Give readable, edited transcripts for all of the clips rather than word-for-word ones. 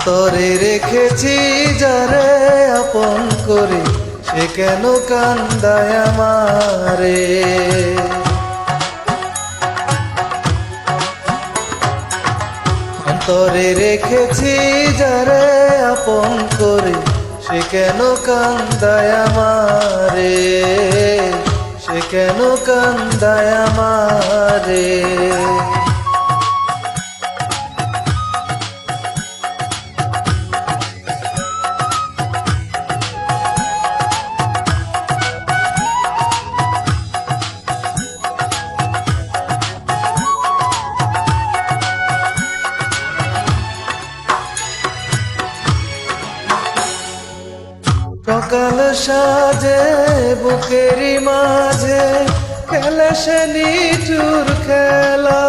অন্তরে রেখেছি যারে আপন করে, সে কেন কান্দায় আমারে। অন্তরে রেখেছি যারে আপন করে, সে কেন কান্দায় আমারে, সে কেন কান্দায় আমারে। সকাল সাজে বুকেরই মাঝে খেলে সে নিঠুর খেলা।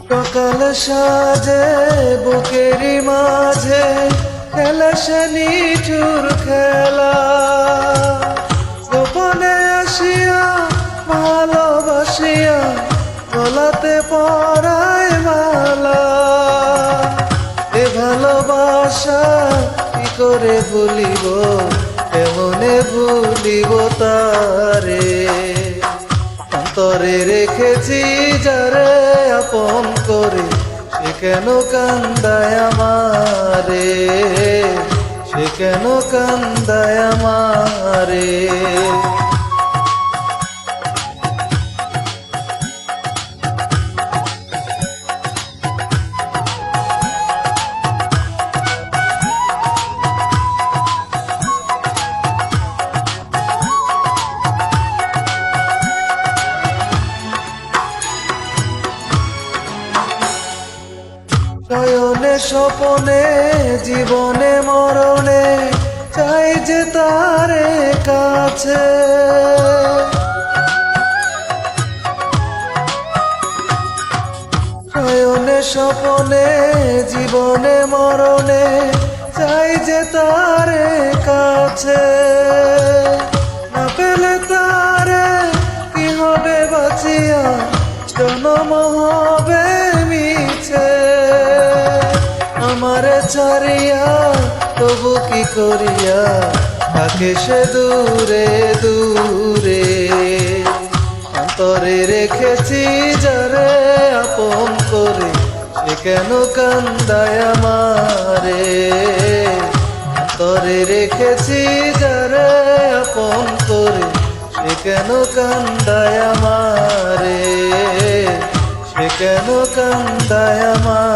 সকাল সাজে বুকেরই মাঝে খেলে সে নিঠুর খেলা। গোপনে আসিয়া ভালোবাসিয়া গলাতে পরায় মালা। এ ভালোবাসা কি করে ভুলিব, কেমনে ভুলিব তারে। অন্তরে রেখেছি যারে আপন করে, সে কেন কান্দায় আমারে, সে কেন কান্দায় আমারে। শয়নে স্বপনে জীবনে মরণে চাই যে তারে কাছে। শয়নে স্বপনে জীবনে মরণে চাই যে তারে কাছে। না পেলে তারে কি হবে বাঁচিয়া, জনম হবে মিছে। আমারে ছাড়িয়া তবু কি করিয়া থাকে সে দূরে দূরে। অন্তরে রেখেছি যারে আপন করে, সে কেন কান্দায় আমারে। অন্তরে রেখেছি যারে আপন করে, সে কেন কান্দায় আমারে, সে কেন কান্দায় আমারে।